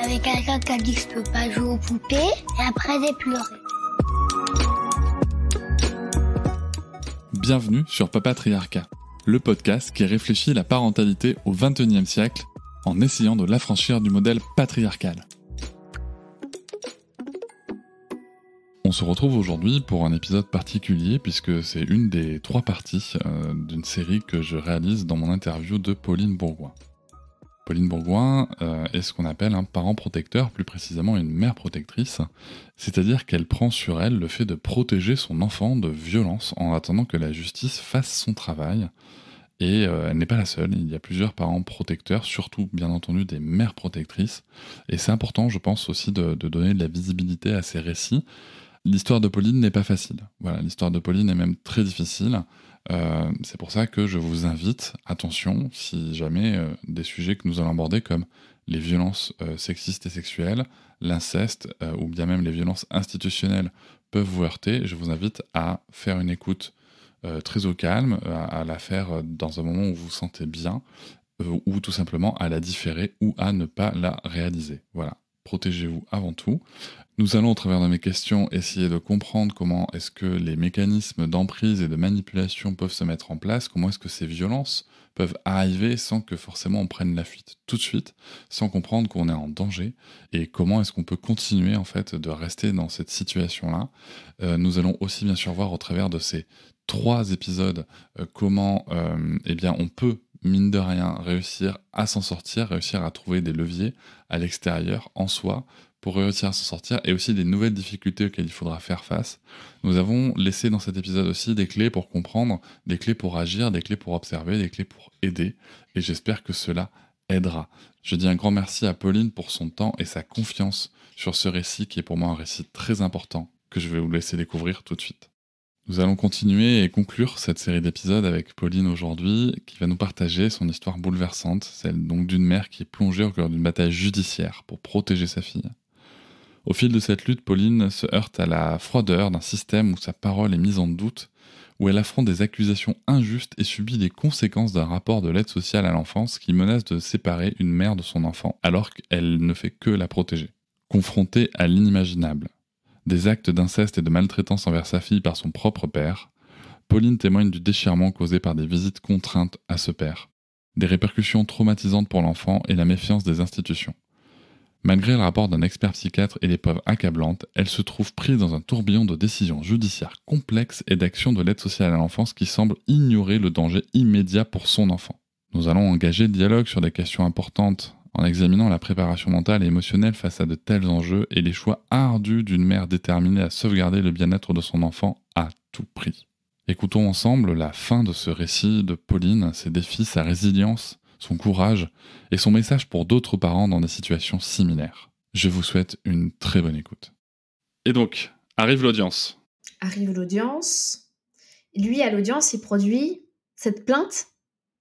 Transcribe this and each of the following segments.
avec quelqu'un qui a dit que je peux pas jouer aux poupées, et après j'ai pleuré. Bienvenue sur Papatriarcat, le podcast qui réfléchit la parentalité au XXIe siècle en essayant de l'affranchir du modèle patriarcal. On se retrouve aujourd'hui pour un épisode particulier puisque c'est une des 3 parties d'une série que je réalise dans mon interview de Pauline Bourgoin. Pauline Bourgoin est ce qu'on appelle un parent protecteur, plus précisément une mère protectrice, c'est-à-dire qu'elle prend sur elle le fait de protéger son enfant de violence en attendant que la justice fasse son travail. Et elle n'est pas la seule, il y a plusieurs parents protecteurs, surtout bien entendu des mères protectrices. Et c'est important, je pense aussi, de donner de la visibilité à ces récits. L'histoire de Pauline n'est pas facile. Voilà, l'histoire de Pauline est même très difficile. C'est pour ça que je vous invite, attention, si jamais des sujets que nous allons aborder comme les violences sexistes et sexuelles, l'inceste ou bien même les violences institutionnelles peuvent vous heurter, je vous invite à faire une écoute très au calme, à la faire dans un moment où vous vous sentez bien, ou tout simplement à la différer ou à ne pas la réaliser. Voilà, protégez-vous avant tout. Nous allons, au travers de mes questions, essayer de comprendre comment est-ce que les mécanismes d'emprise et de manipulation peuvent se mettre en place, comment est-ce que ces violences peuvent arriver sans que forcément on prenne la fuite tout de suite, sans comprendre qu'on est en danger, et comment est-ce qu'on peut continuer en fait de rester dans cette situation-là. Nous allons aussi bien sûr voir au travers de ces 3 épisodes comment eh bien, on peut, mine de rien, réussir à s'en sortir, réussir à trouver des leviers à l'extérieur, en soi, pour réussir à s'en sortir, et aussi des nouvelles difficultés auxquelles il faudra faire face. Nous avons laissé dans cet épisode aussi des clés pour comprendre, des clés pour agir, des clés pour observer, des clés pour aider, et j'espère que cela aidera. Je dis un grand merci à Pauline pour son temps et sa confiance sur ce récit qui est pour moi un récit très important que je vais vous laisser découvrir tout de suite. Nous allons continuer et conclure cette série d'épisodes avec Pauline aujourd'hui, qui va nous partager son histoire bouleversante, celle donc d'une mère qui est plongée au cœur d'une bataille judiciaire pour protéger sa fille. Au fil de cette lutte, Pauline se heurte à la froideur d'un système où sa parole est mise en doute, où elle affronte des accusations injustes et subit les conséquences d'un rapport de l'aide sociale à l'enfance qui menace de séparer une mère de son enfant, alors qu'elle ne fait que la protéger. Confrontée à l'inimaginable, des actes d'inceste et de maltraitance envers sa fille par son propre père, Pauline témoigne du déchirement causé par des visites contraintes à ce père, des répercussions traumatisantes pour l'enfant et la méfiance des institutions. Malgré le rapport d'un expert psychiatre et les preuves accablantes, elle se trouve prise dans un tourbillon de décisions judiciaires complexes et d'actions de l'aide sociale à l'enfance qui semblent ignorer le danger immédiat pour son enfant. Nous allons engager le dialogue sur des questions importantes en examinant la préparation mentale et émotionnelle face à de tels enjeux et les choix ardus d'une mère déterminée à sauvegarder le bien-être de son enfant à tout prix. Écoutons ensemble la fin de ce récit de Pauline, ses défis, sa résilience, son courage et son message pour d'autres parents dans des situations similaires. Je vous souhaite une très bonne écoute. Et donc, arrive l'audience. Arrive l'audience. Lui, à l'audience, il produit cette plainte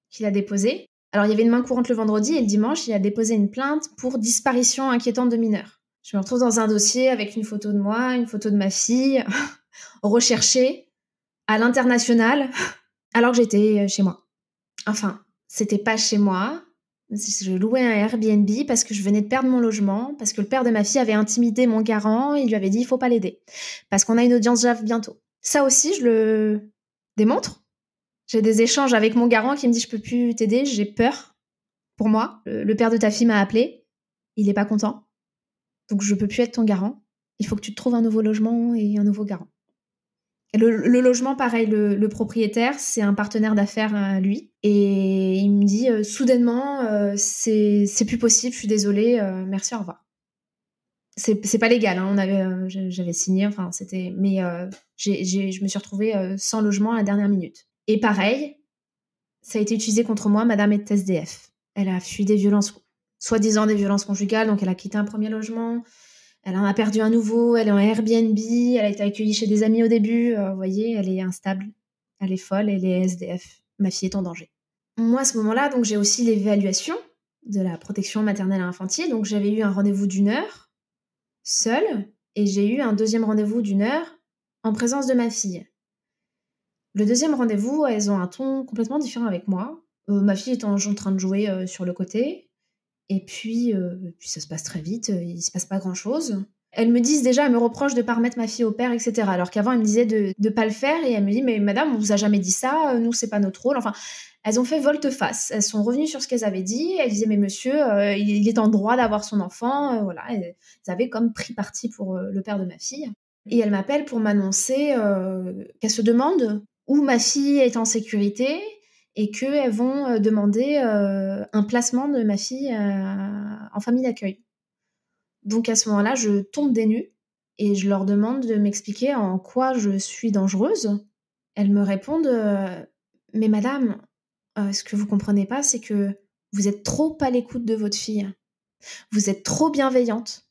qu'il a déposée. Alors, il y avait une main courante le vendredi et le dimanche, il a déposé une plainte pour disparition inquiétante de mineurs. Je me retrouve dans un dossier avec une photo de moi, une photo de ma fille, recherchée à l'international, alors que j'étais chez moi. Enfin, c'était pas chez moi. Je louais un Airbnb parce que je venais de perdre mon logement, parce que le père de ma fille avait intimidé mon garant et il lui avait dit il faut pas l'aider, parce qu'on a une audience JAF bientôt. Ça aussi, je le démontre. J'ai des échanges avec mon garant qui me dit je peux plus t'aider, j'ai peur pour moi. Le père de ta fille m'a appelé, il est pas content, donc je peux plus être ton garant. Il faut que tu te trouves un nouveau logement et un nouveau garant. Le logement, pareil, le propriétaire, c'est un partenaire d'affaires à lui. Et il me dit soudainement, c'est plus possible, je suis désolée, merci, au revoir. C'est pas légal, hein, j'avais signé, enfin, c'était. Mais je me suis retrouvée sans logement à la dernière minute. Et pareil, ça a été utilisé contre moi, madame est SDF. Elle a fui des violences, soi-disant des violences conjugales, donc elle a quitté un premier logement. Elle en a perdu un nouveau, elle est en Airbnb, elle a été accueillie chez des amis au début. Vous voyez, elle est instable, elle est folle, elle est SDF. Ma fille est en danger. Moi, à ce moment-là, donc j'ai aussi l'évaluation de la protection maternelle et infantile. Donc j'avais eu un rendez-vous d'1 heure, seule, et j'ai eu un deuxième rendez-vous d'1 heure en présence de ma fille. Le deuxième rendez-vous, elles ont un ton complètement différent avec moi. Ma fille est en train de jouer sur le côté. Et puis ça se passe très vite, il se passe pas grand-chose. Elles me disent déjà, elles me reprochent de pas remettre ma fille au père, etc. Alors qu'avant, elles me disaient de pas le faire, et elles me disent, mais madame, on vous a jamais dit ça, nous, c'est pas notre rôle. Enfin, elles ont fait volte-face. Elles sont revenues sur ce qu'elles avaient dit. Elles disaient, mais monsieur, il est en droit d'avoir son enfant. Voilà, elles avaient comme pris parti pour le père de ma fille. Et elles m'appellent pour m'annoncer qu'elles se demandent où ma fille est en sécurité et qu'elles vont demander un placement de ma fille en famille d'accueil. Donc à ce moment-là, je tombe des nues et je leur demande de m'expliquer en quoi je suis dangereuse. Elles me répondent mais madame, ce que vous comprenez pas, c'est que vous êtes trop à l'écoute de votre fille. Vous êtes trop bienveillante.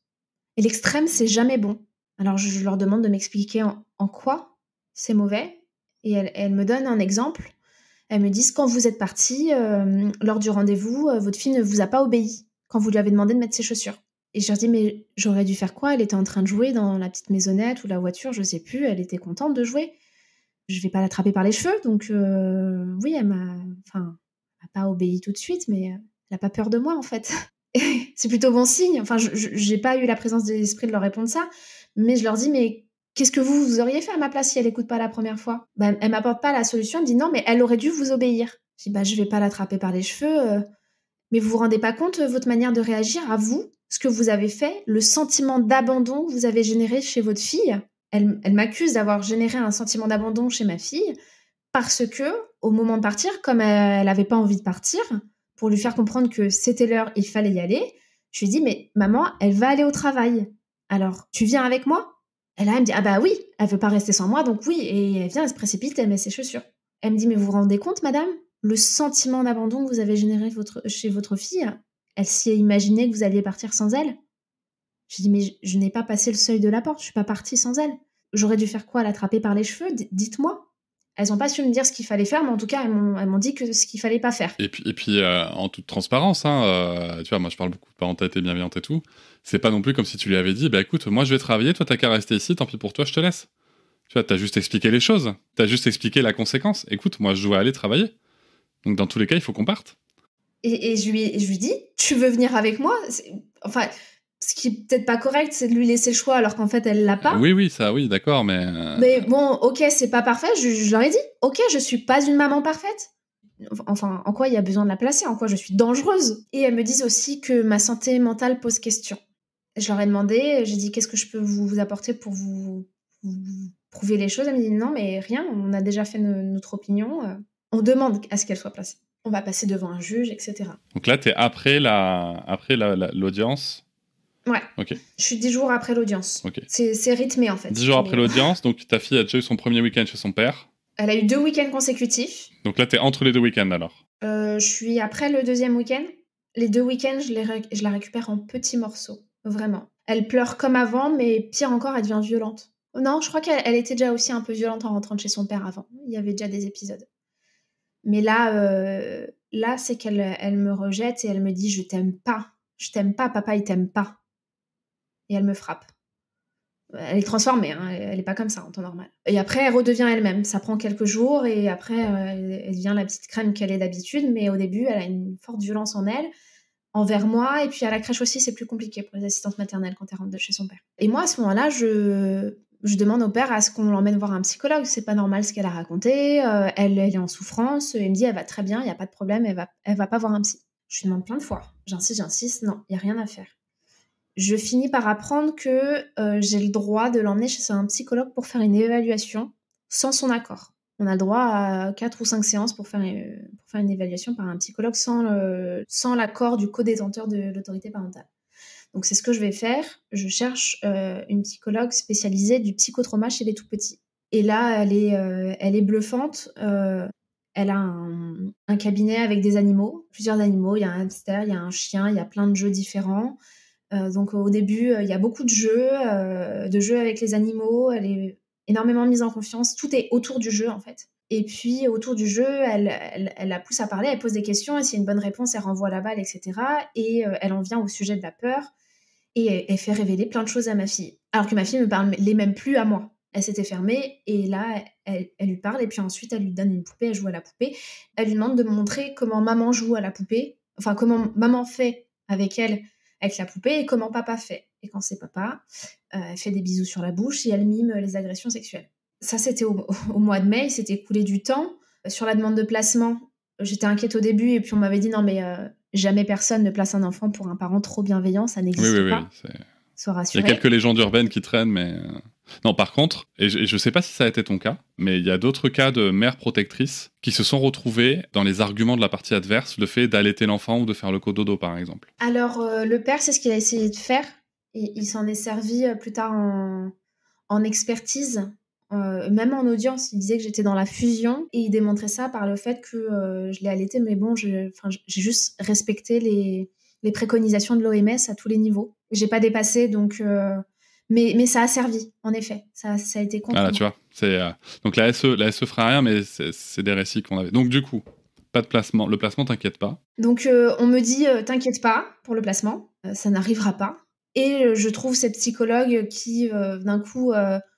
Et l'extrême, c'est jamais bon. Alors je leur demande de m'expliquer en quoi c'est mauvais. Et elles me donnent un exemple. Elles me disent, quand vous êtes partie, lors du rendez-vous, votre fille ne vous a pas obéi quand vous lui avez demandé de mettre ses chaussures. Et je leur dis, mais j'aurais dû faire quoi? Elle était en train de jouer dans la petite maisonnette ou la voiture, je sais plus, elle était contente de jouer. Je vais pas l'attraper par les cheveux, donc oui, elle m'a pas obéi tout de suite, mais elle a pas peur de moi, en fait. C'est plutôt bon signe. Enfin, j'ai pas eu la présence d'esprit de leur répondre ça, mais je leur dis, mais qu'est-ce que vous auriez fait à ma place si elle écoute pas la première fois? Elle m'apporte pas la solution, elle me dit, non, mais elle aurait dû vous obéir. Je dis, je vais pas l'attraper par les cheveux, mais vous vous rendez pas compte, votre manière de réagir à vous, ce que vous avez fait, le sentiment d'abandon que vous avez généré chez votre fille. Elle m'accuse d'avoir généré un sentiment d'abandon chez ma fille parce que, au moment de partir, comme elle avait pas envie de partir, pour lui faire comprendre que c'était l'heure, il fallait y aller, je lui dis, mais maman, elle va aller au travail. Alors, tu viens avec moi? Elle me dit, ah bah oui, elle veut pas rester sans moi, donc oui. Et elle vient, elle se précipite, elle met ses chaussures. Elle me dit, mais vous vous rendez compte, madame? Le sentiment d'abandon que vous avez généré chez votre fille, elle s'y est imaginée que vous alliez partir sans elle. Je dis, mais je n'ai pas passé le seuil de la porte, je suis pas partie sans elle. J'aurais dû faire quoi? L'attraper par les cheveux? Dites-moi. Elles n'ont pas su me dire ce qu'il fallait faire, mais en tout cas, elles m'ont dit que ce qu'il fallait pas faire. Et puis en toute transparence, tu vois, moi je parle beaucoup de parentalité bienveillante et tout, c'est pas non plus comme si tu lui avais dit, bah écoute, moi je vais travailler, toi t'as qu'à rester ici, tant pis pour toi, je te laisse. Tu vois, t'as juste expliqué les choses, t'as juste expliqué la conséquence. Écoute, moi je dois aller travailler. Donc dans tous les cas, il faut qu'on parte. Et je lui dis, tu veux venir avec moi? Enfin, ce qui est peut-être pas correct, c'est de lui laisser le choix alors qu'en fait, elle l'a pas. Oui, ça, oui, d'accord, mais... Mais bon, ok, c'est pas parfait, je leur ai dit, ok, je suis pas une maman parfaite. Enfin, en quoi il y a besoin de la placer? En quoi je suis dangereuse? Et elles me disent aussi que ma santé mentale pose question. Je leur ai demandé, j'ai dit, qu'est-ce que je peux vous apporter pour vous prouver les choses? Elles me disent, non, mais rien, on a déjà fait notre opinion. On demande à ce qu'elle soit placée. On va passer devant un juge, etc. Donc là, t'es après l'audience. Ouais. Ok. Je suis 10 jours après l'audience. Ok. C'est rythmé, en fait. 10 jours après l'audience, donc ta fille a déjà eu son premier week-end chez son père. Elle a eu 2 week-ends consécutifs. Donc là, t'es entre les 2 week-ends, alors. Je suis après le 2e week-end. Les 2 week-ends, je la récupère en petits morceaux. Vraiment. Elle pleure comme avant, mais pire encore, elle devient violente. Non, je crois qu'elle était déjà aussi un peu violente en rentrant de chez son père avant. Il y avait déjà des épisodes. Mais là, c'est qu'elle me rejette et elle me dit « Je t'aime pas. Je t'aime pas, papa, il t'aime pas. » Et elle me frappe. Elle est transformée, hein, elle est pas comme ça en temps normal. Et après, elle redevient elle-même. Ça prend quelques jours et après, elle devient la petite crème qu'elle est d'habitude. Mais au début, elle a une forte violence en elle, envers moi. Et puis à la crèche aussi, c'est plus compliqué pour les assistantes maternelles quand elle rentre de chez son père. Et moi, à ce moment-là, je demande au père à ce qu'on l'emmène voir un psychologue. C'est pas normal ce qu'elle a raconté. Elle est en souffrance. Il me dit, elle va très bien, il n'y a pas de problème, elle va pas voir un psy. Je lui demande plein de fois. J'insiste, non, il n'y a rien à faire. Je finis par apprendre que j'ai le droit de l'emmener chez un psychologue pour faire une évaluation sans son accord. On a le droit à 4 ou 5 séances pour faire une évaluation par un psychologue sans l'accord du co-détenteur de l'autorité parentale. Donc c'est ce que je vais faire. Je cherche une psychologue spécialisée du psychotrauma chez les tout-petits. Et là, elle est bluffante. Elle a un cabinet avec des animaux, plusieurs animaux. Il y a un hamster, il y a un chien, il y a plein de jeux différents. Donc au début, il y a beaucoup de jeux avec les animaux. Elle est énormément mise en confiance. Tout est autour du jeu, en fait. Et puis, autour du jeu, elle la pousse à parler, elle pose des questions, et s'il y a une bonne réponse, elle renvoie la balle, etc. Et elle en vient au sujet de la peur, et elle fait révéler plein de choses à ma fille. Alors que ma fille ne me parlait même plus à moi. Elle s'était fermée, et là, elle lui parle, et puis ensuite, elle lui donne une poupée, elle joue à la poupée. Elle lui demande de me montrer comment maman joue à la poupée, enfin, comment maman fait avec elle, avec la poupée, et comment papa fait. Et quand c'est papa, elle fait des bisous sur la bouche et elle mime les agressions sexuelles. Ça, c'était au mois de mai, il s'était écoulé du temps. Sur la demande de placement, j'étais inquiète au début et puis on m'avait dit non mais jamais personne ne place un enfant pour un parent trop bienveillant, ça n'existe pas. Sois rassuré. Il y a quelques légendes urbaines qui traînent, mais... Non, par contre, et je sais pas si ça a été ton cas, mais il y a d'autres cas de mères protectrices qui se sont retrouvées dans les arguments de la partie adverse, le fait d'allaiter l'enfant ou de faire le cododo, par exemple. Alors, le père, c'est ce qu'il a essayé de faire, et il s'en est servi plus tard en expertise, même en audience. Il disait que j'étais dans la fusion, et il démontrait ça par le fait que je l'ai allaité, mais bon, j'ai juste respecté les préconisations de l'OMS à tous les niveaux. J'ai pas dépassé, donc... Mais ça a servi, en effet. Ça a été contre. Voilà, tu vois. Donc la SE fera rien, mais c'est des récits qu'on avait. Donc du coup, pas de placement. Le placement, t'inquiète pas. Donc on me dit, t'inquiète pas pour le placement, ça n'arrivera pas. Et je trouve cette psychologue qui, d'un coup,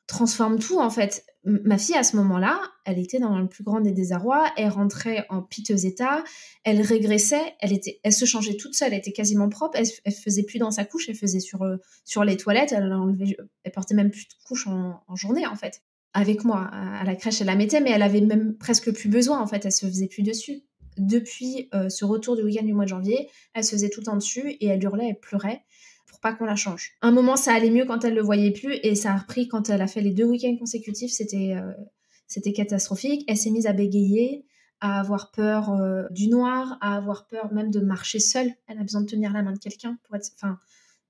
transforme tout, en fait. Ma fille, à ce moment-là, elle était dans le plus grand des désarrois, elle rentrait en piteux état, elle régressait, elle se changeait toute seule, elle était quasiment propre, elle faisait plus dans sa couche, elle faisait sur les toilettes, elle portait même plus de couche en journée, en fait. Avec moi, à la crèche, elle la mettait, mais elle avait même presque plus besoin, en fait, elle se faisait plus dessus. Depuis ce retour du week-end du mois de janvier, elle se faisait tout le temps dessus et elle hurlait, elle pleurait pour pas qu'on la change. Un moment, ça allait mieux quand elle le voyait plus, et ça a repris quand elle a fait les 2 week-ends consécutifs. C'était catastrophique. Elle s'est mise à bégayer, à avoir peur du noir, à avoir peur même de marcher seule. Elle a besoin de tenir la main de quelqu'un pour être... Enfin,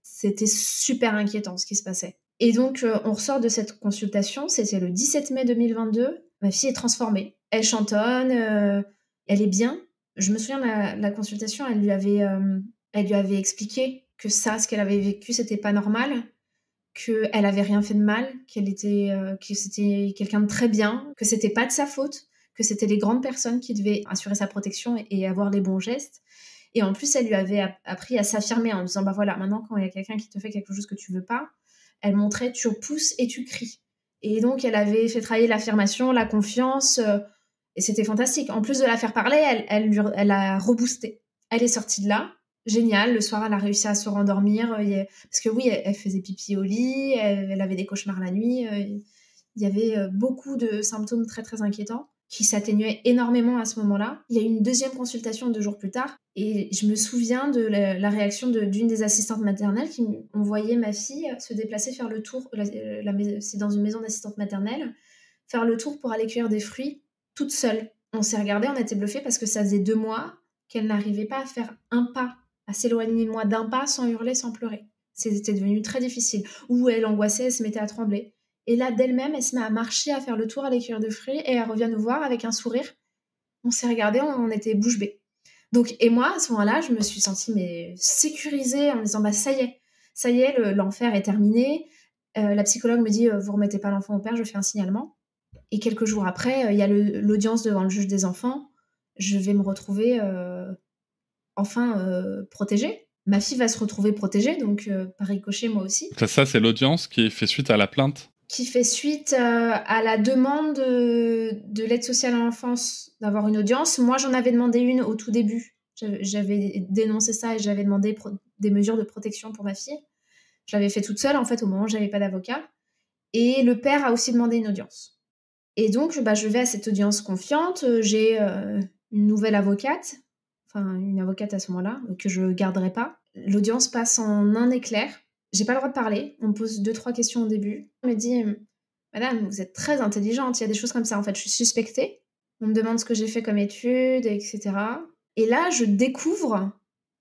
c'était super inquiétant ce qui se passait. Et donc, on ressort de cette consultation. C'était le 17 mai 2022. Ma fille est transformée. Elle chantonne, elle est bien. Je me souviens, la consultation, elle lui avait expliqué que ce qu'elle avait vécu, c'était pas normal, qu'elle avait rien fait de mal, que c'était quelqu'un de très bien, que c'était pas de sa faute, que c'était les grandes personnes qui devaient assurer sa protection et avoir les bons gestes. Et en plus, elle lui avait appris à s'affirmer en disant, bah voilà, maintenant, quand il y a quelqu'un qui te fait quelque chose que tu veux pas, elle montrait, tu pousses et tu cries. Et donc, elle avait fait travailler l'affirmation, la confiance, et c'était fantastique. En plus de la faire parler, elle a reboosté. Elle est sortie de là. Génial, le soir, elle a réussi à se rendormir, parce que oui, elle faisait pipi au lit, elle avait des cauchemars la nuit, il y avait beaucoup de symptômes très très inquiétants qui s'atténuaient énormément à ce moment-là. Il y a eu une deuxième consultation 2 jours plus tard, et je me souviens de la réaction d'une des assistantes maternelles qui on voyait ma fille se déplacer, faire le tour, c'est dans une maison d'assistante maternelle, faire le tour pour aller cueillir des fruits toute seule. On s'est regardé, on était bluffés parce que ça faisait 2 mois qu'elle n'arrivait pas à faire un pas, à s'éloigner de moi d'un pas sans hurler, sans pleurer. C'était devenu très difficile. Ou elle angoissait, elle se mettait à trembler. Et là, d'elle-même, elle se met à marcher, à faire le tour, à aller cueillir de fruits, et elle revient nous voir avec un sourire. On s'est regardé, on était bouche bée. Donc, et moi, à ce moment-là, je me suis sentie sécurisée en me disant, bah ça y est, l'enfer est terminé. La psychologue me dit, vous remettez pas l'enfant au père, je fais un signalement. Et quelques jours après, il y a l'audience devant le juge des enfants. Je vais me retrouver protégée. Ma fille va se retrouver protégée, donc par ricochet, moi aussi. Ça, c'est l'audience qui fait suite à la plainte? Qui fait suite à la demande de l'aide sociale à l'enfance d'avoir une audience. Moi, j'en avais demandé une au tout début. J'avais dénoncé ça et j'avais demandé des mesures de protection pour ma fille. Je l'avais fait toute seule, en fait, au moment où j'avais pas d'avocat. Et le père a aussi demandé une audience. Et donc, je vais à cette audience confiante. J'ai une nouvelle avocate, enfin une avocate à ce moment-là, que je garderai pas. L'audience passe en un éclair. J'ai pas le droit de parler. On me pose 2-3 questions au début. On me dit, madame, vous êtes très intelligente. Il y a des choses comme ça. En fait, je suis suspectée. On me demande ce que j'ai fait comme études, etc. Et là, je découvre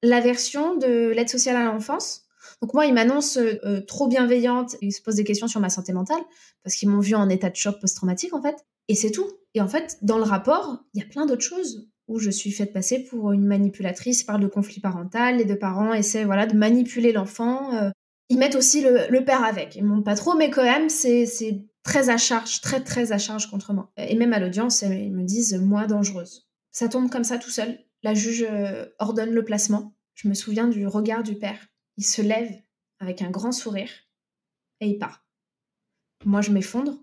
la version de l'aide sociale à l'enfance. Donc moi, ils m'annoncent trop bienveillante. Ils se posent des questions sur ma santé mentale parce qu'ils m'ont vue en état de choc post-traumatique, en fait. Et c'est tout. Et en fait, dans le rapport, il y a plein d'autres choses où je suis faite passer pour une manipulatrice. Ils parlent de conflit parental. Les 2 parents essaient de manipuler l'enfant. Ils mettent aussi le père avec. Ils ne montent pas trop, mais quand même, c'est très à charge, très très à charge contre moi. Et même à l'audience, ils me disent « moi dangereuse ». Ça tombe comme ça tout seul. La juge ordonne le placement. Je me souviens du regard du père. Il se lève avec un grand sourire et il part. Moi, je m'effondre.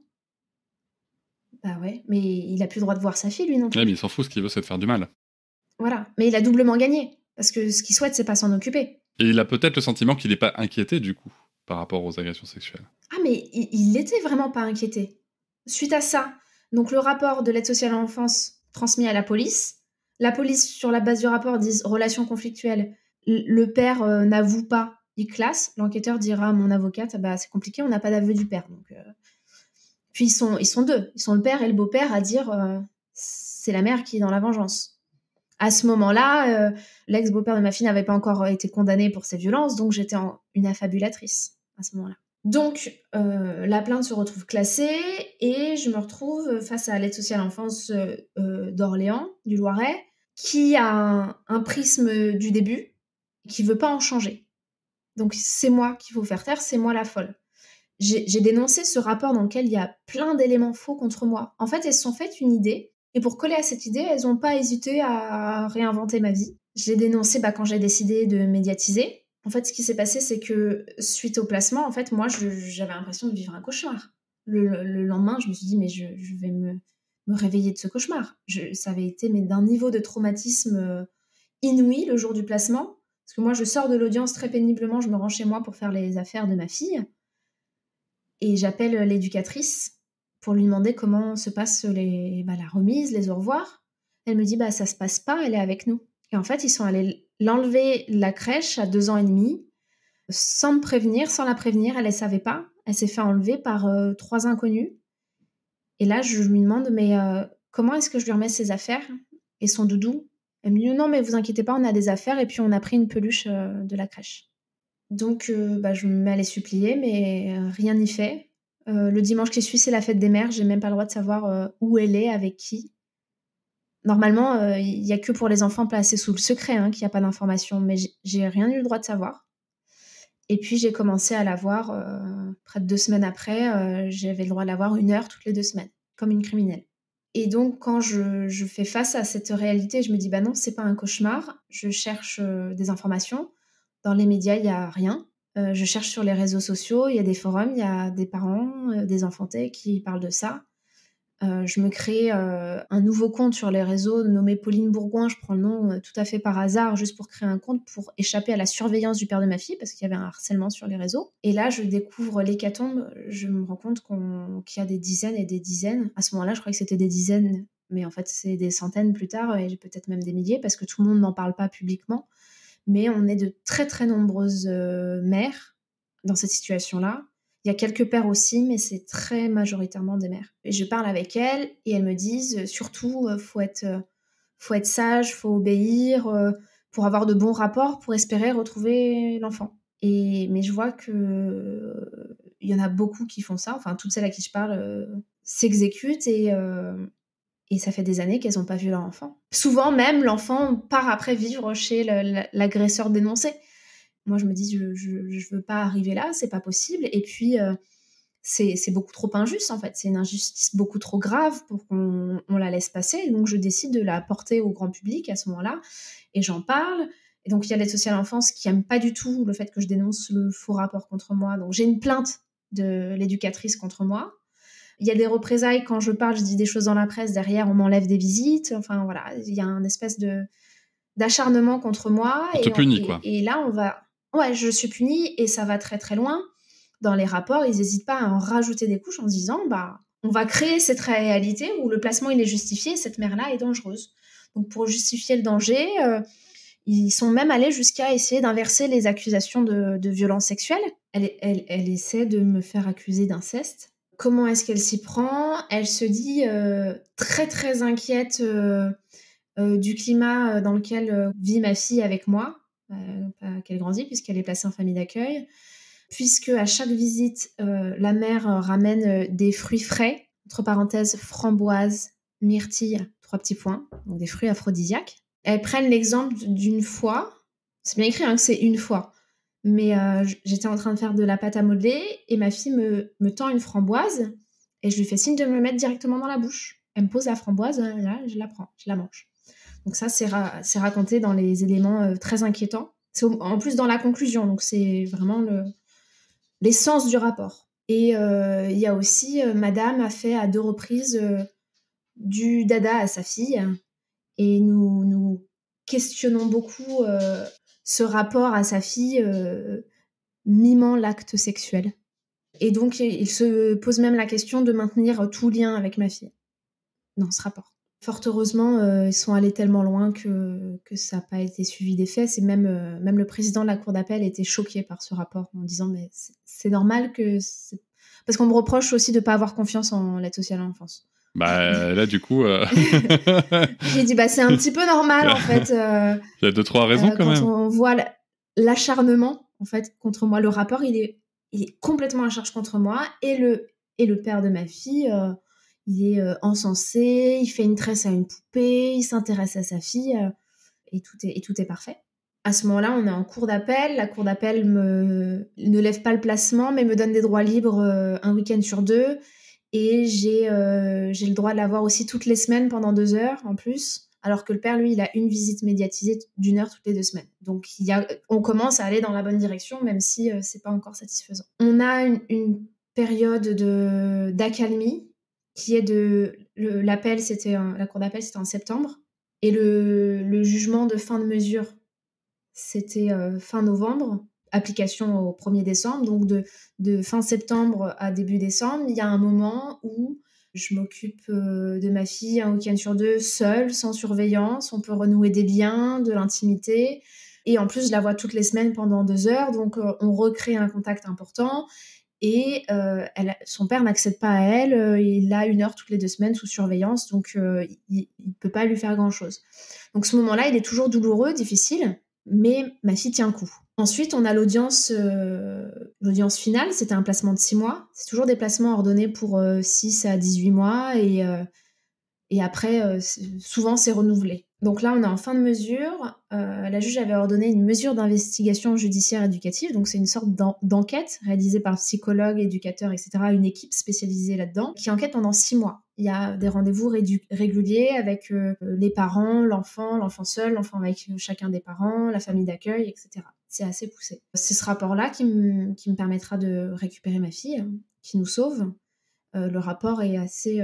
Bah ouais, mais il n'a plus le droit de voir sa fille, lui, non plus. Ouais, mais il s'en fout, ce qu'il veut, c'est de faire du mal. Voilà, mais il a doublement gagné. Parce que ce qu'il souhaite, c'est pas s'en occuper. Et il a peut-être le sentiment qu'il n'est pas inquiété, du coup, par rapport aux agressions sexuelles. Ah, mais il était vraiment pas inquiété. Suite à ça, donc le rapport de l'aide sociale à l'enfance transmis à la police, sur la base du rapport, disent relation conflictuelle. Le père n'avoue pas, il classe. L'enquêteur dira à mon avocate, bah, c'est compliqué, on n'a pas d'aveu du père. Donc, puis ils sont deux. Ils sont le père et le beau-père à dire c'est la mère qui est dans la vengeance. À ce moment-là, l'ex-beau-père de ma fille n'avait pas encore été condamné pour ces violences, donc j'étais une affabulatrice à ce moment-là. Donc, la plainte se retrouve classée et je me retrouve face à l'aide sociale à l'enfance d'Orléans, du Loiret, qui a un prisme du début, qui veut pas en changer. Donc, c'est moi qu'il faut faire taire, c'est moi la folle. J'ai dénoncé ce rapport dans lequel il y a plein d'éléments faux contre moi. En fait, elles se sont faites une idée, et pour coller à cette idée, elles n'ont pas hésité à réinventer ma vie. Je l'ai dénoncé quand j'ai décidé de médiatiser. En fait, ce qui s'est passé, c'est que suite au placement, en fait, moi, j'avais l'impression de vivre un cauchemar. Le lendemain, je me suis dit, mais je vais me réveiller de ce cauchemar. Ça avait été d'un niveau de traumatisme inouï le jour du placement. Parce que moi, je sors de l'audience très péniblement, je me rends chez moi pour faire les affaires de ma fille. Et j'appelle l'éducatrice pour lui demander comment se passe la remise, les au revoir. Elle me dit, ça se passe pas, elle est avec nous. Et en fait, ils sont allés l'enlever de la crèche à 2 ans et demi, sans me prévenir, sans la prévenir, elle ne savait pas. Elle s'est fait enlever par 3 inconnus. Et là, je lui demande, mais comment est-ce que je lui remets ses affaires et son doudou? Elle me dit, non, mais vous inquiétez pas, on a des affaires et puis on a pris une peluche de la crèche. Donc, je me mets à les supplier, mais rien n'y fait. Le dimanche qui suit, c'est la fête des mères. J'ai même pas le droit de savoir où elle est, avec qui. Normalement, il n'y a que pour les enfants placés sous le secret qu'il n'y a pas d'information, mais j'ai rien eu le droit de savoir. Et puis, j'ai commencé à la voir près de 2 semaines après. J'avais le droit de la voir 1 heure toutes les 2 semaines, comme une criminelle. Et donc, quand je fais face à cette réalité, je me dis, non, c'est pas un cauchemar. Je cherche des informations. Dans les médias, il n'y a rien. Je cherche sur les réseaux sociaux, il y a des forums, il y a des parents, des enfantés qui parlent de ça. Je me crée un nouveau compte sur les réseaux nommé Pauline Bourgoin. Je prends le nom tout à fait par hasard, juste pour créer un compte pour échapper à la surveillance du père de ma fille, parce qu'il y avait un harcèlement sur les réseaux. Et là, je découvre l'hécatombe. Je me rends compte qu'il y a des dizaines et des dizaines. À ce moment-là, je croyais que c'était des dizaines, mais en fait, c'est des centaines plus tard, et peut-être même des milliers, parce que tout le monde n'en parle pas publiquement. Mais on est de très très nombreuses mères dans cette situation-là. Il y a quelques pères aussi, mais c'est très majoritairement des mères. Et je parle avec elles et elles me disent surtout, faut être sage, faut obéir pour avoir de bons rapports, pour espérer retrouver l'enfant. Mais je vois que il y en a beaucoup qui font ça. Enfin, toutes celles à qui je parle s'exécutent et ça fait des années qu'elles n'ont pas vu leur enfant. Souvent même, l'enfant part après vivre chez l'agresseur dénoncé. Moi, je me dis, je veux pas arriver là, c'est pas possible. Et puis, c'est beaucoup trop injuste, en fait. C'est une injustice beaucoup trop grave pour qu'on la laisse passer. Donc, je décide de la porter au grand public à ce moment-là. Et j'en parle. Et donc, il y a l'aide sociale à l'enfance qui aime pas du tout le fait que je dénonce le faux rapport contre moi. Donc, j'ai une plainte de l'éducatrice contre moi. Il y a des représailles quand je parle, je dis des choses dans la presse. Derrière, on m'enlève des visites. Enfin, voilà, il y a un espèce d'acharnement contre moi. On te punit, quoi. Et là, ouais, je suis punie et ça va très très loin. Dans les rapports, ils n'hésitent pas à en rajouter des couches en se disant, on va créer cette réalité où le placement il est justifié et cette mère-là est dangereuse. Donc pour justifier le danger, ils sont même allés jusqu'à essayer d'inverser les accusations de violences sexuelles. Elle essaie de me faire accuser d'inceste. Comment est-ce qu'elle s'y prend? Elle se dit très très inquiète du climat dans lequel vit ma fille avec moi, qu'elle grandit puisqu'elle est placée en famille d'accueil, puisque à chaque visite, la mère ramène des fruits frais, entre parenthèses framboises, myrtilles, 3 petits points, donc des fruits aphrodisiaques. Elles prennent l'exemple d'une fois, c'est bien écrit que c'est une fois, mais j'étais en train de faire de la pâte à modeler et ma fille me tend une framboise et je lui fais signe de me le mettre directement dans la bouche. Elle me pose la framboise, là, je la prends, je la mange. Donc ça, c'est raconté dans les éléments très inquiétants. C'est en plus dans la conclusion, donc c'est vraiment l'essence du rapport. Et il y a aussi, madame a fait à 2 reprises du dada à sa fille, et nous questionnons beaucoup ce rapport à sa fille mimant l'acte sexuel. Et donc, il se pose même la question de maintenir tout lien avec ma fille dans ce rapport. Fort heureusement, ils sont allés tellement loin que ça n'a pas été suivi des faits. C'est même le président de la cour d'appel était choqué par ce rapport en disant mais c'est normal que... Parce qu'on me reproche aussi de ne pas avoir confiance en l'aide sociale à l'enfance. Là, du coup... J'ai dit, c'est un petit peu normal, en fait. Il y a 2-3 raisons, quand même. Quand on voit l'acharnement, en fait, contre moi. Le rapport, il est complètement à charge contre moi. Et le père de ma fille, il est encensé, il fait une tresse à une poupée, il s'intéresse à sa fille, et tout est parfait. À ce moment-là, on est en cour d'appel. La cour d'appel ne lève pas le placement, mais me donne des droits libres un week-end sur 2. Et j'ai le droit de la voir aussi toutes les semaines pendant 2 heures en plus, alors que le père, lui, il a une visite médiatisée d'1 heure toutes les 2 semaines. Donc, on commence à aller dans la bonne direction, même si c'est pas encore satisfaisant. On a une période d'accalmie qui est l'appel, la cour d'appel, c'était en septembre, et le jugement de fin de mesure, c'était fin novembre. Application au 1er décembre, donc de fin septembre à début décembre, il y a un moment où je m'occupe de ma fille un week-end sur 2, seule, sans surveillance, on peut renouer des liens, de l'intimité, et en plus je la vois toutes les semaines pendant 2 heures, donc on recrée un contact important, et son père n'accède pas à elle, il a 1 heure toutes les 2 semaines sous surveillance, donc il ne peut pas lui faire grand-chose. Donc ce moment-là, il est toujours douloureux, difficile, mais ma fille tient le coup. Ensuite, on a l'audience finale, c'était un placement de 6 mois. C'est toujours des placements ordonnés pour 6 à 18 mois et après, souvent, c'est renouvelé. Donc là, on est en fin de mesure. La juge avait ordonné une mesure d'investigation judiciaire éducative. Donc c'est une sorte d'enquête réalisée par psychologues, éducateurs, etc., une équipe spécialisée là-dedans, qui enquête pendant 6 mois. Il y a des rendez-vous réguliers avec les parents, l'enfant seul, l'enfant avec chacun des parents, la famille d'accueil, etc. C'est assez poussé. C'est ce rapport-là qui me permettra de récupérer ma fille, qui nous sauve. Le rapport est assez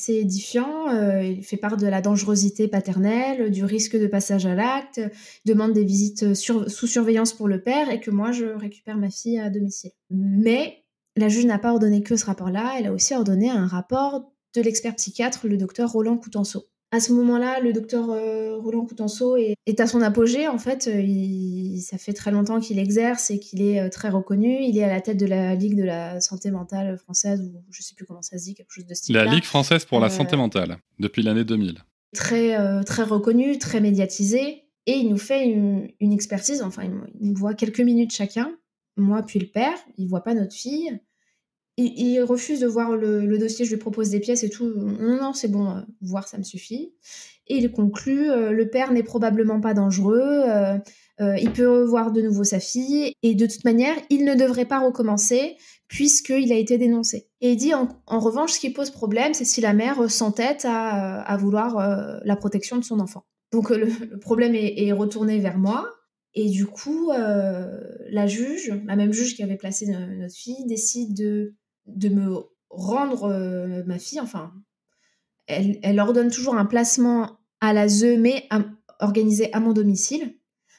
édifiant. Il fait part de la dangerosité paternelle, du risque de passage à l'acte, demande des visites sous surveillance pour le père et que moi, je récupère ma fille à domicile. Mais la juge n'a pas ordonné que ce rapport-là, elle a aussi ordonné un rapport de l'expert psychiatre, le docteur Roland Coutenceau. À ce moment-là, le docteur Roland Coutenceau est à son apogée. En fait, ça fait très longtemps qu'il exerce et qu'il est très reconnu. Il est à la tête de la Ligue de la santé mentale française, ou je ne sais plus comment ça se dit, quelque chose de style. La Ligue française pour la santé mentale, depuis l'année 2000. Très reconnu, très médiatisé. Et il nous fait une expertise. Enfin, il nous voit quelques minutes chacun, moi puis le père. Il ne voit pas notre fille. Il refuse de voir le dossier, je lui propose des pièces et tout. Non, c'est bon, voir, ça me suffit. Et il conclut, le père n'est probablement pas dangereux, il peut voir de nouveau sa fille, et de toute manière, il ne devrait pas recommencer, puisqu'il a été dénoncé. Et il dit, en revanche, ce qui pose problème, c'est si la mère s'entête à vouloir la protection de son enfant. Donc le problème est retourné vers moi. Et du coup, la même juge qui avait placé notre fille, décide de me rendre ma fille. Enfin, elle ordonne toujours un placement à l'ASE, mais organisé à mon domicile.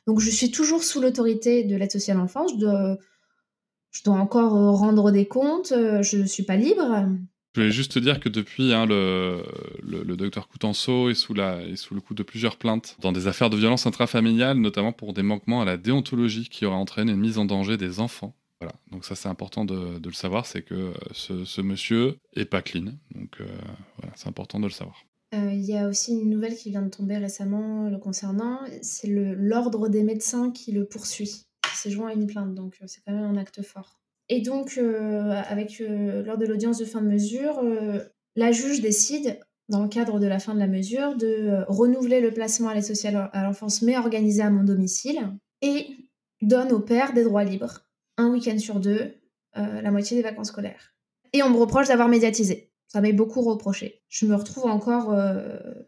Donc, je suis toujours sous l'autorité de l'aide sociale à l'enfance. Je dois encore rendre des comptes. Je ne suis pas libre. Je voulais juste te dire que depuis, le docteur Coutenceau est sous le coup de plusieurs plaintes dans des affaires de violence intrafamiliale, notamment pour des manquements à la déontologie qui auraient entraîné une mise en danger des enfants. Voilà, donc ça c'est important de le savoir, c'est que ce monsieur est pas clean, donc voilà, c'est important de le savoir. Il y a aussi une nouvelle qui vient de tomber récemment le concernant, c'est l'ordre des médecins qui le poursuit, qui s'est joint à une plainte, donc c'est quand même un acte fort. Et donc, lors de l'audience de fin de mesure, la juge décide, dans le cadre de la fin de la mesure, de renouveler le placement à l'aide sociale à l'enfance, mais organisé à mon domicile, et donne au père des droits libres, un week-end sur 2, la moitié des vacances scolaires. Et on me reproche d'avoir médiatisé. Ça m'est beaucoup reproché. Je me retrouve encore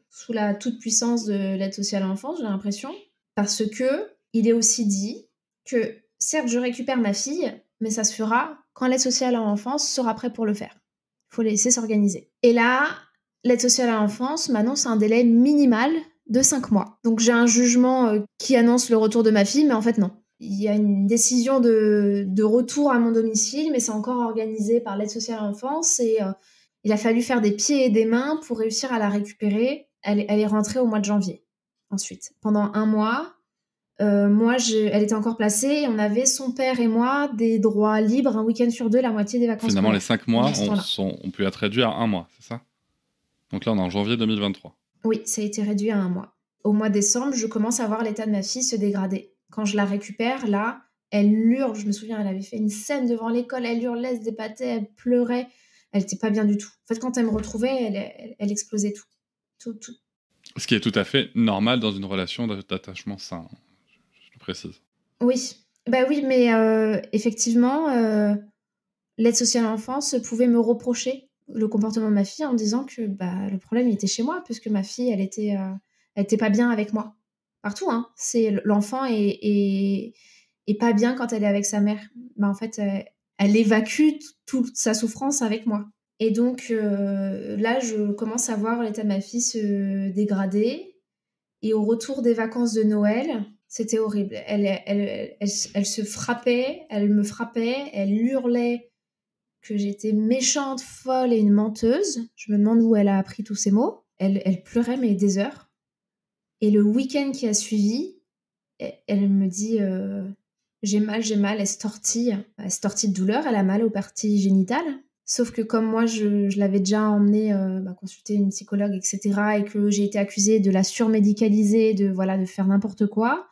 sous la toute-puissance de l'aide sociale à l'enfance, j'ai l'impression, parce que il est aussi dit que, certes, je récupère ma fille, mais ça se fera quand l'aide sociale à l'enfance sera prêt pour le faire. Il faut laisser s'organiser. Et là, l'aide sociale à l'enfance m'annonce un délai minimal de 5 mois. Donc j'ai un jugement qui annonce le retour de ma fille, mais en fait non. Il y a une décision de retour à mon domicile, mais c'est encore organisé par l'aide sociale à l'enfance et il a fallu faire des pieds et des mains pour réussir à la récupérer. Elle est rentrée au mois de janvier. Ensuite, pendant 1 mois, elle était encore placée et on avait, son père et moi, des droits libres un week-end sur 2, la moitié des vacances. Finalement, les 5 mois ont pu être réduits à 1 mois, c'est ça? Donc là, on est en janvier 2023. Oui, ça a été réduit à 1 mois. Au mois de décembre, je commence à voir l'état de ma fille se dégrader. Quand je la récupère, là, elle hurle. Je me souviens, elle avait fait une scène devant l'école. Elle hurlait, se débattait, elle pleurait. Elle n'était pas bien du tout. En fait, quand elle me retrouvait, elle explosait tout. Ce qui est tout à fait normal dans une relation d'attachement sain, je le précise. Oui, mais effectivement, l'aide sociale à l'enfance pouvait me reprocher le comportement de ma fille en disant que le problème il était chez moi, puisque ma fille, elle était pas bien avec moi. Partout, hein. C'est l'enfant est pas bien quand elle est avec sa mère. En fait, elle évacue toute sa souffrance avec moi. Et donc là, je commence à voir l'état de ma fille se dégrader. Et au retour des vacances de Noël, c'était horrible. Elle se frappait, elle me frappait, elle hurlait que j'étais méchante, folle et une menteuse. Je me demande où elle a appris tous ces mots. Elle pleurait, mais des heures. Et le week-end qui a suivi, elle me dit j'ai mal, elle se tortille de douleur, elle a mal aux parties génitales. Sauf que comme moi, je l'avais déjà emmenée consulter une psychologue, etc., et que j'ai été accusée de la surmédicaliser, de faire n'importe quoi,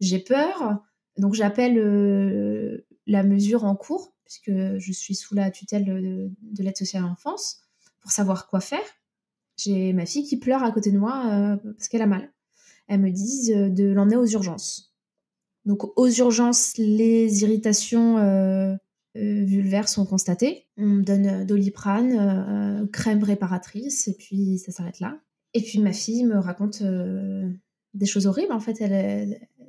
j'ai peur. Donc j'appelle la mesure en cours, puisque je suis sous la tutelle de l'aide sociale à l'enfance, pour savoir quoi faire. J'ai ma fille qui pleure à côté de moi parce qu'elle a mal. Elles me disent de l'emmener aux urgences. Donc aux urgences, les irritations vulvaires sont constatées. On me donne Doliprane, crème réparatrice, et puis ça s'arrête là. Et puis ma fille me raconte des choses horribles. En fait,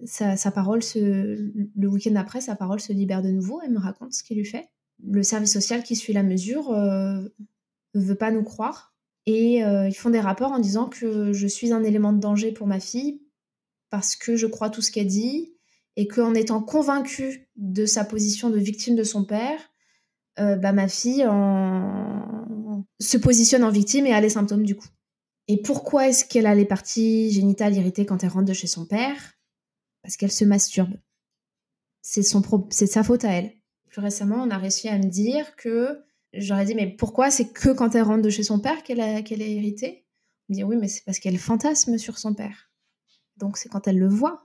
sa parole, le week-end après, sa parole se libère de nouveau. Elle me raconte ce qu'il lui fait. Le service social qui suit la mesure veut pas nous croire. Et ils font des rapports en disant que je suis un élément de danger pour ma fille parce que je crois tout ce qu'elle dit et qu'en étant convaincue de sa position de victime de son père, ma fille se positionne en victime et a les symptômes du coup. Et pourquoi est-ce qu'elle a les parties génitales irritées quand elle rentre de chez son père? Parce qu'elle se masturbe. C'est sa faute à elle. Plus récemment, on a réussi à me dire que j'aurais dit, mais pourquoi c'est que quand elle rentre de chez son père qu'elle est irritée? On me dit, oui, mais c'est parce qu'elle fantasme sur son père. Donc c'est quand elle le voit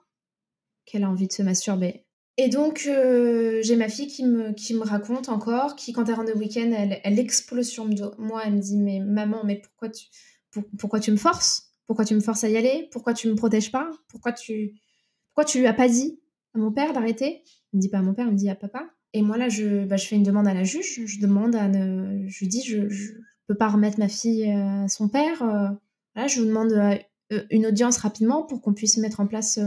qu'elle a envie de se masturber. Et donc j'ai ma fille qui me raconte encore, qui quand elle rentre de week-end, elle explose sur moi, elle me dit, mais maman, mais pourquoi tu me forces? Pourquoi tu me forces à y aller? Pourquoi tu me protèges pas? Pourquoi tu lui as pas dit à mon père d'arrêter? Elle me dit pas à mon père, elle me dit à papa. Et moi là, je fais une demande à la juge. Je lui dis, je peux pas remettre ma fille à son père. Là, je vous demande une audience rapidement pour qu'on puisse mettre en place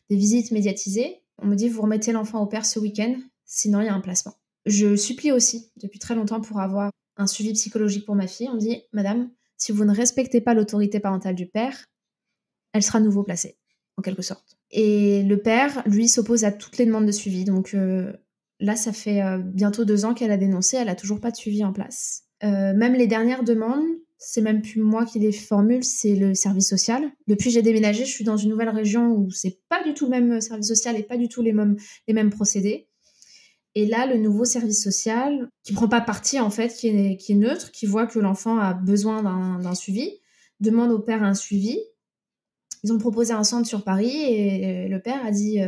des visites médiatisées. On me dit, vous remettez l'enfant au père ce week-end, sinon il y a un placement. Je supplie aussi depuis très longtemps pour avoir un suivi psychologique pour ma fille. On me dit, madame, si vous ne respectez pas l'autorité parentale du père, elle sera nouveau placée, en quelque sorte. Et le père, lui, s'oppose à toutes les demandes de suivi. Donc là, ça fait bientôt 2 ans qu'elle a dénoncé, elle n'a toujours pas de suivi en place. Même les dernières demandes, c'est même plus moi qui les formule, c'est le service social. Depuis j'ai déménagé, je suis dans une nouvelle région où c'est pas du tout le même service social et pas du tout les mêmes procédés. Et là, le nouveau service social, qui prend pas parti en fait, qui est neutre, qui voit que l'enfant a besoin d'un suivi, demande au père un suivi. Ils ont proposé un centre sur Paris et le père a dit,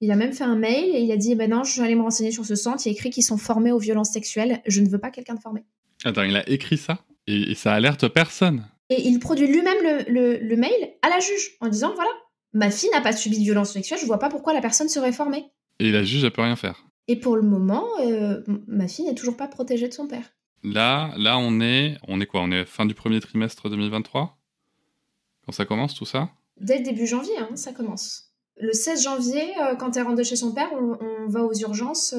il a même fait un mail et il a dit, non, je vais aller me renseigner sur ce centre. Il y a écrit qu'ils sont formés aux violences sexuelles. Je ne veux pas quelqu'un de formé. Attends, il a écrit ça et ça alerte personne. Et il produit lui-même le mail à la juge en disant, voilà, ma fille n'a pas subi de violence sexuelle, je vois pas pourquoi la personne serait formée. Et la juge, elle peut rien faire. Et pour le moment, ma fille n'est toujours pas protégée de son père. Là, on est quoi? On est fin du premier trimestre 2023? Quand ça commence, tout ça? Dès le début janvier, ça commence. Le 16 janvier, quand elle rentre de chez son père, on va aux urgences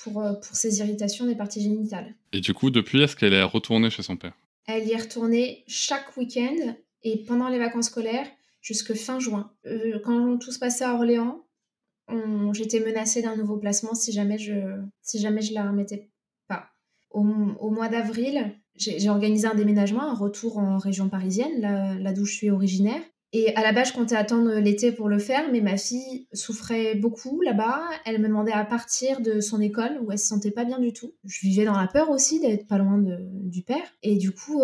pour ses irritations des parties génitales. Et du coup, depuis, est-ce qu'elle est retournée chez son père? Elle y est retournée chaque week-end Et pendant les vacances scolaires, jusque fin juin, quand tout se passait à Orléans, j'étais menacée d'un nouveau placement si jamais je la remettais pas. Au mois d'avril, j'ai organisé un déménagement, un retour en région parisienne, là d'où je suis originaire. Et à la base, je comptais attendre l'été pour le faire, mais ma fille souffrait beaucoup là-bas. Elle me demandait à partir de son école où elle se sentait pas bien du tout. Je vivais dans la peur aussi d'être pas loin du père. Et du coup,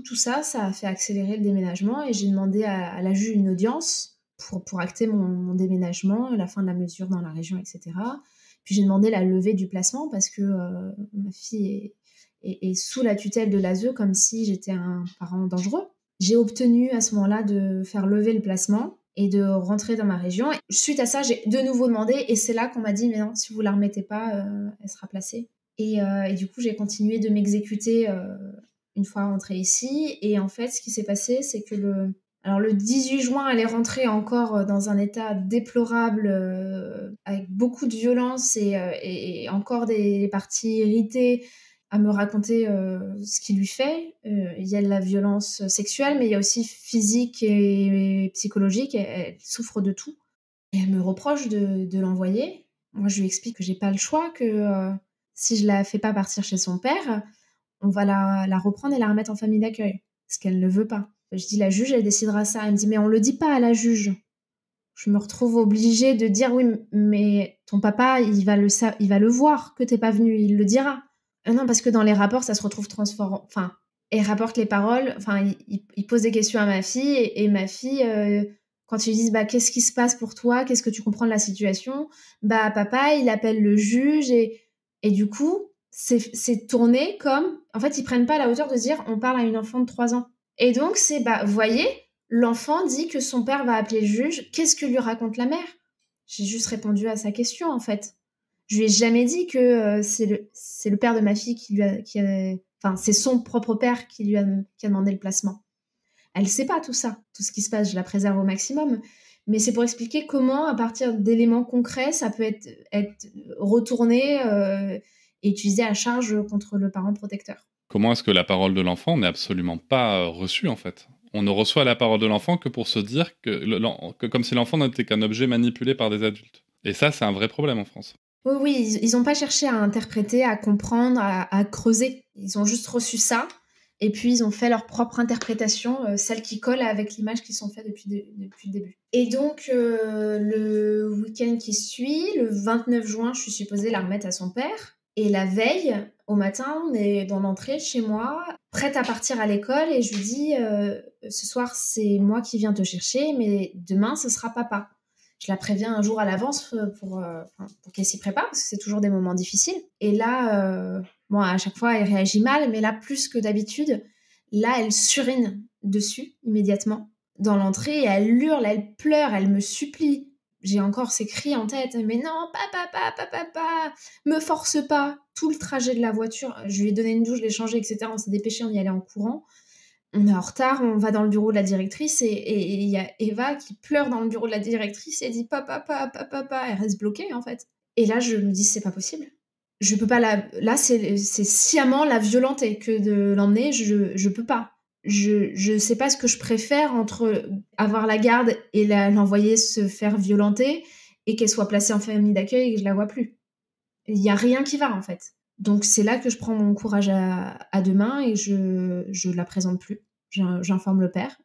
tout ça a fait accélérer le déménagement et j'ai demandé à la juge une audience pour acter mon déménagement, la fin de la mesure dans la région, etc. Puis j'ai demandé la levée du placement parce que ma fille est sous la tutelle de l'ASE comme si j'étais un parent dangereux. J'ai obtenu à ce moment-là de faire lever le placement et de rentrer dans ma région. Et suite à ça, j'ai de nouveau demandé et c'est là qu'on m'a dit « Mais non, si vous la remettez pas, elle sera placée ». Et du coup, j'ai continué de m'exécuter une fois rentrée ici. Et en fait, ce qui s'est passé, c'est que le 18 juin, elle est rentrée encore dans un état déplorable, avec beaucoup de violence et encore des parties irritées, à me raconter ce qu'il lui fait. Il y a de la violence sexuelle, mais il y a aussi physique et psychologique. Elle souffre de tout. Et elle me reproche de l'envoyer. Moi, je lui explique que j'ai pas le choix, que si je la fais pas partir chez son père, on va la reprendre et la remettre en famille d'accueil. Ce qu'elle ne veut pas. Je dis, la juge, elle décidera ça. Elle me dit, mais on le dit pas à la juge. Je me retrouve obligée de dire, oui, mais ton papa, il va le voir que t'es pas venu, il le dira. Non, parce que dans les rapports, ça se retrouve transformé. Enfin, elle rapporte les paroles. Enfin, il pose des questions à ma fille et ma fille, quand tu lui dis, bah, qu'est-ce qui se passe pour toi, qu'est-ce que tu comprends de la situation, bah, papa, il appelle le juge et du coup, c'est tourné comme, en fait, ils prennent pas la hauteur de dire, on parle à une enfant de 3 ans. Et donc, c'est, bah, voyez, l'enfant dit que son père va appeler le juge. Qu'est-ce que lui raconte la mère? J'ai juste répondu à sa question, en fait. Je lui ai jamais dit que c'est le père de ma fille enfin, c'est son propre père qui a demandé le placement. Elle sait pas tout ça, tout ce qui se passe, je la préserve au maximum. Mais c'est pour expliquer comment, à partir d'éléments concrets, ça peut être retourné et utilisé à charge contre le parent protecteur. Comment est-ce que la parole de l'enfant n'est absolument pas reçue, en fait? On ne reçoit la parole de l'enfant que pour se dire que comme si l'enfant n'était qu'un objet manipulé par des adultes. Et ça, c'est un vrai problème en France. Oui, ils n'ont pas cherché à interpréter, à comprendre, à creuser. Ils ont juste reçu ça. Et puis, ils ont fait leur propre interprétation, celle qui colle avec l'image qu'ils ont fait depuis le début. Et donc, le week-end qui suit, le 29 juin, je suis supposée la remettre à son père. Et la veille, au matin, on est dans l'entrée chez moi, prête à partir à l'école. Et je lui dis, ce soir, c'est moi qui viens te chercher, mais demain, ce sera papa. Je la préviens un jour à l'avance pour qu'elle s'y prépare, parce que c'est toujours des moments difficiles. Et là, à chaque fois, elle réagit mal, mais là, plus que d'habitude, là, elle surine dessus, immédiatement, dans l'entrée, et elle hurle, elle pleure, elle me supplie. J'ai encore ces cris en tête, mais non, papa, me force pas. Tout le trajet de la voiture, je lui ai donné une douche, je l'ai changée, etc. On s'est dépêché, on y allait en courant. On est en retard, on va dans le bureau de la directrice et il y a Eva qui pleure dans le bureau de la directrice et dit papa, elle reste bloquée en fait. Et là, je me dis, c'est pas possible. Je peux pas là, c'est sciemment la violenter que de l'emmener, je peux pas. Je sais pas ce que je préfère entre avoir la garde et l'envoyer se faire violenter et qu'elle soit placée en famille d'accueil et que je la vois plus. Il y a rien qui va en fait. Donc c'est là que je prends mon courage à deux mains et je la présente plus. J'informe le père.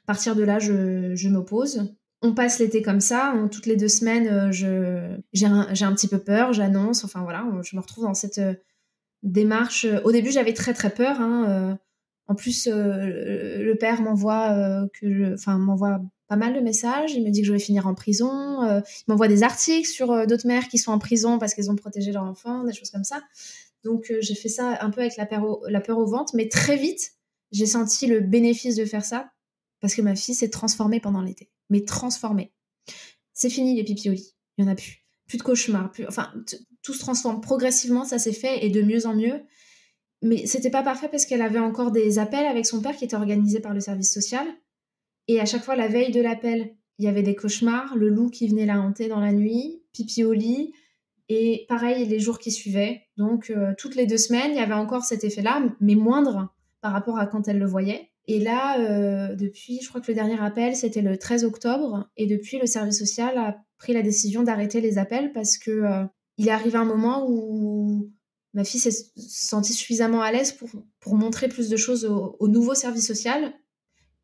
À partir de là, je m'oppose. On passe l'été comme ça. Toutes les 2 semaines, j'ai un petit peu peur, j'annonce. Enfin voilà, je me retrouve dans cette démarche. Au début, j'avais très très peur. En plus, le père m'envoie m'envoie pas mal de messages. Il me dit que je vais finir en prison. Il m'envoie des articles sur d'autres mères qui sont en prison parce qu'elles ont protégé leur enfant, des choses comme ça. Donc, j'ai fait ça un peu avec la peur au ventre. Mais très vite, j'ai senti le bénéfice de faire ça parce que ma fille s'est transformée pendant l'été. Mais transformée. C'est fini les pipi au lit. Il n'y en a plus. Plus de cauchemars. Tout se transforme progressivement. Ça s'est fait et de mieux en mieux. Mais c'était pas parfait parce qu'elle avait encore des appels avec son père qui étaient organisés par le service social. Et à chaque fois, la veille de l'appel, il y avait des cauchemars, le loup qui venait la hanter dans la nuit, pipi au lit, et pareil les jours qui suivaient. Donc, toutes les 2 semaines, il y avait encore cet effet-là, mais moindre par rapport à quand elle le voyait. Et là, depuis, je crois que le dernier appel, c'était le 13 octobre. Et depuis, le service social a pris la décision d'arrêter les appels parce que il est arrivé un moment où ma fille s'est sentie suffisamment à l'aise pour montrer plus de choses au nouveau service social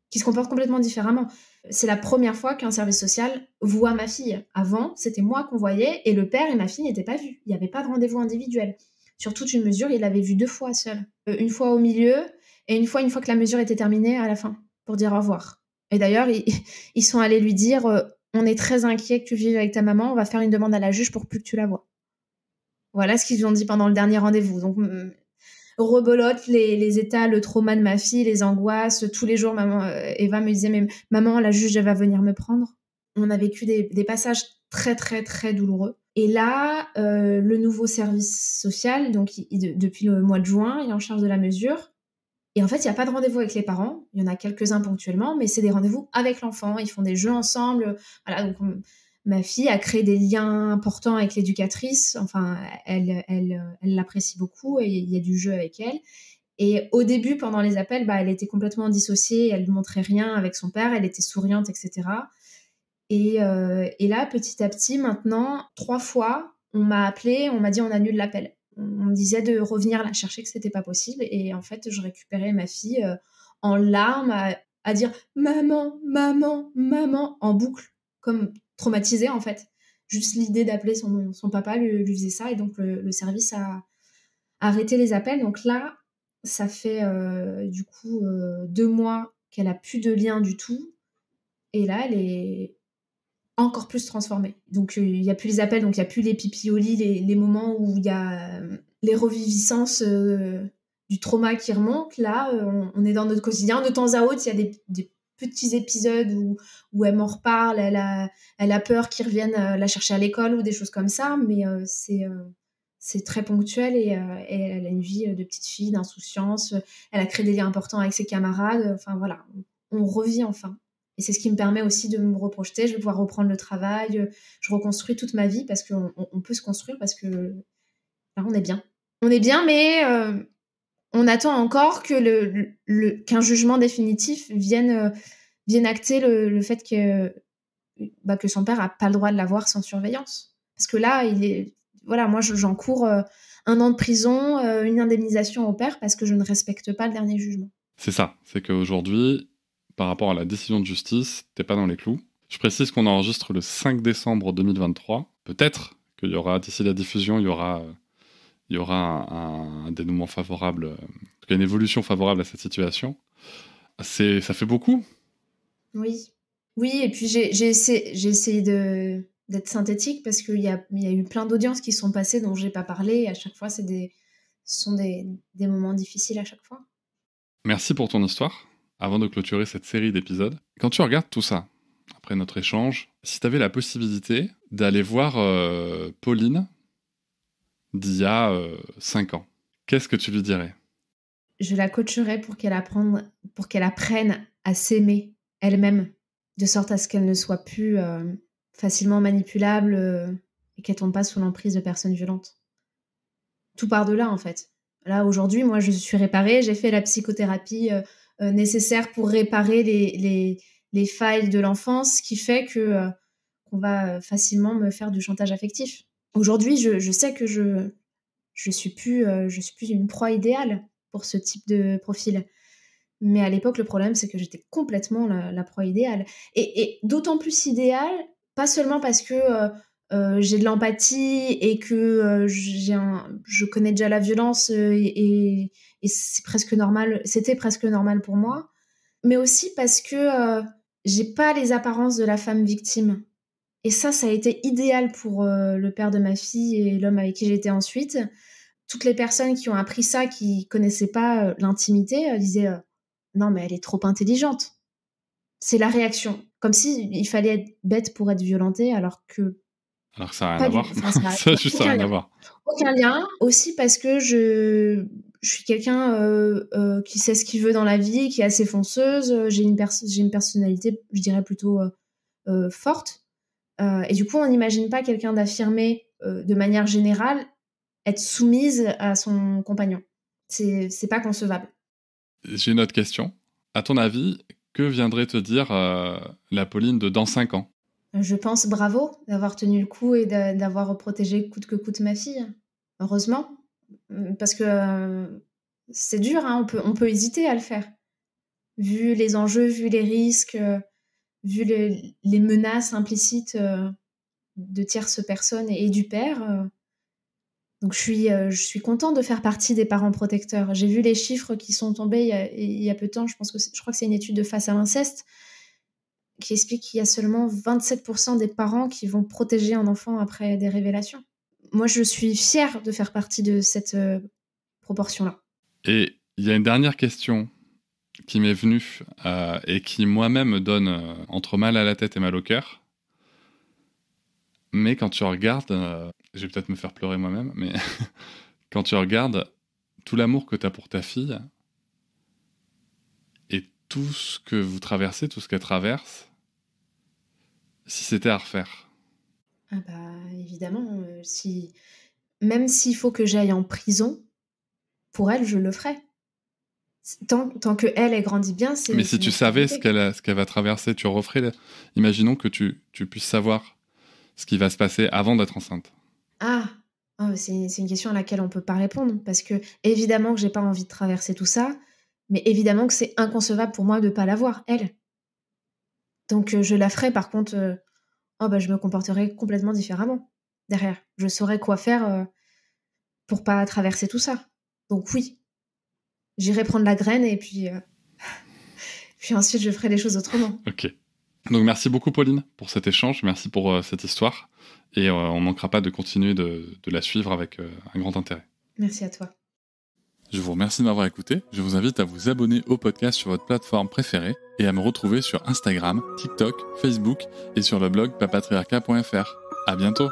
qui se comporte complètement différemment. C'est la première fois qu'un service social voit ma fille. Avant, c'était moi qu'on voyait et le père et ma fille n'étaient pas vus. Il n'y avait pas de rendez-vous individuel. Sur toute une mesure, il l'avait vue 2 fois seul. Une fois au milieu et une fois que la mesure était terminée, à la fin, pour dire au revoir. Et d'ailleurs, ils sont allés lui dire on est très inquiets que tu vives avec ta maman, on va faire une demande à la juge pour plus que tu la vois. Voilà ce qu'ils lui ont dit pendant le dernier rendez-vous. Donc, rebelote les états, le trauma de ma fille, les angoisses. Tous les jours, Eva me disait mais maman, la juge, elle va venir me prendre. On a vécu des passages très, très, très douloureux. Et là, le nouveau service social, donc depuis le mois de juin, il est en charge de la mesure. Et en fait, il n'y a pas de rendez-vous avec les parents. Il y en a quelques-uns ponctuellement, mais c'est des rendez-vous avec l'enfant. Ils font des jeux ensemble. Voilà, donc ma fille a créé des liens importants avec l'éducatrice. Enfin, elle l'apprécie beaucoup et il y a du jeu avec elle. Et au début, pendant les appels, elle était complètement dissociée. Elle ne montrait rien avec son père. Elle était souriante, etc. Et là, petit à petit, maintenant, 3 fois, on m'a appelée, on m'a dit on annule l'appel. On me disait de revenir la chercher, que c'était pas possible. Et en fait, je récupérais ma fille en larmes à dire maman, maman, maman, en boucle, comme traumatisée en fait. Juste l'idée d'appeler son papa lui faisait ça. Et donc, le service a arrêté les appels. Donc là, ça fait du coup 2 mois qu'elle a plus de lien du tout. Et là, elle est encore plus transformée. Donc, il n'y a plus les appels, donc il n'y a plus les pipi au lit, les moments où il y a les reviviscences du trauma qui remontent. Là, on est dans notre quotidien. De temps à autre, il y a des petits épisodes où elle m'en reparle, elle a peur qu'ils reviennent la chercher à l'école ou des choses comme ça, mais c'est très ponctuel et elle a une vie de petite fille, d'insouciance. Elle a créé des liens importants avec ses camarades. Enfin, voilà, on revit enfin. Et c'est ce qui me permet aussi de me reprojeter. Je vais pouvoir reprendre le travail. Je reconstruis toute ma vie parce qu'on peut se construire parce que là, on est bien. On est bien, mais on attend encore que qu'un jugement définitif vienne acter le fait que son père n'a pas le droit de l'avoir sans surveillance. Parce que là, moi, j'encours 1 an de prison, une indemnisation au père parce que je ne respecte pas le dernier jugement. C'est ça, c'est qu'aujourd'hui, par rapport à la décision de justice, t'es pas dans les clous. Je précise qu'on enregistre le 5 décembre 2023. Peut-être qu'il y aura, d'ici la diffusion, il y aura un dénouement favorable, en tout cas une évolution favorable à cette situation. Ça fait beaucoup. Oui, et puis j'ai essayé d'être synthétique parce qu'il y a eu plein d'audiences qui sont passées dont j'ai pas parlé. Et à chaque fois, ce sont des moments difficiles à chaque fois. Merci pour ton histoire. Avant de clôturer cette série d'épisodes, quand tu regardes tout ça, après notre échange, si tu avais la possibilité d'aller voir Pauline d'il y a 5 ans, qu'est-ce que tu lui dirais ? Je la coacherais pour qu'elle apprenne à s'aimer elle-même, de sorte à ce qu'elle ne soit plus facilement manipulable et qu'elle tombe pas sous l'emprise de personnes violentes. Tout part de là, en fait. Là, aujourd'hui, moi, je suis réparée, j'ai fait la psychothérapie nécessaire pour réparer les failles de l'enfance, ce qui fait qu'on va facilement me faire du chantage affectif. Aujourd'hui, je sais que je suis plus une proie idéale pour ce type de profil. Mais à l'époque, le problème, c'est que j'étais complètement la proie idéale. Et d'autant plus idéale, pas seulement parce que j'ai de l'empathie et que je connais déjà la violence et c'est presque normal, c'était presque normal pour moi, mais aussi parce que j'ai pas les apparences de la femme victime. Et ça a été idéal pour le père de ma fille et l'homme avec qui j'étais ensuite. Toutes les personnes qui ont appris ça, qui connaissaient pas l'intimité, disaient non, mais elle est trop intelligente. C'est la réaction. Comme il fallait être bête pour être violenté, alors que ça n'a rien à voir. Ça n'a juste rien à voir. Aucun lien. Aussi parce que je suis quelqu'un qui sait ce qu'il veut dans la vie, qui est assez fonceuse. J'ai une personnalité, je dirais, plutôt forte. Et du coup, on n'imagine pas quelqu'un d'affirmé de manière générale être soumise à son compagnon. C'est pas concevable. J'ai une autre question. À ton avis, que viendrait te dire la Pauline de dans 5 ans ? Je pense bravo d'avoir tenu le coup et d'avoir protégé coûte que coûte ma fille. Heureusement. Parce que c'est dur, hein, on peut hésiter à le faire. Vu les enjeux, vu les risques, vu les menaces implicites de tierces personnes et du père. Donc je suis contente de faire partie des parents protecteurs. J'ai vu les chiffres qui sont tombés il y a peu de temps. Je crois que c'est une étude de Face à l'inceste qui explique qu'il y a seulement 27% des parents qui vont protéger un enfant après des révélations. Moi, je suis fière de faire partie de cette proportion-là. Et il y a une dernière question qui m'est venue et qui moi-même me donne entre mal à la tête et mal au cœur. Mais quand tu regardes, je vais peut-être me faire pleurer moi-même, mais quand tu regardes tout l'amour que tu as pour ta fille et tout ce que vous traversez, tout ce qu'elle traverse, si c'était à refaire. Ah évidemment, même s'il faut que j'aille en prison, pour elle, je le ferai. Tant qu'elle grandit bien, c'est... Mais si tu savais ce qu'elle va traverser, tu referais... Imaginons que tu puisses savoir ce qui va se passer avant d'être enceinte. C'est une question à laquelle on ne peut pas répondre, parce que évidemment que j'ai pas envie de traverser tout ça, mais évidemment que c'est inconcevable pour moi de ne pas l'avoir, elle. Donc je la ferai, par contre, je me comporterai complètement différemment derrière. Je saurais quoi faire pour pas traverser tout ça. Donc oui, j'irai prendre la graine et puis ensuite je ferai les choses autrement. Ok. Donc merci beaucoup Pauline pour cet échange, merci pour cette histoire et on ne manquera pas de continuer de la suivre avec un grand intérêt. Merci à toi. Je vous remercie de m'avoir écouté, je vous invite à vous abonner au podcast sur votre plateforme préférée et à me retrouver sur Instagram, TikTok, Facebook et sur le blog papatriarcat.fr. À bientôt.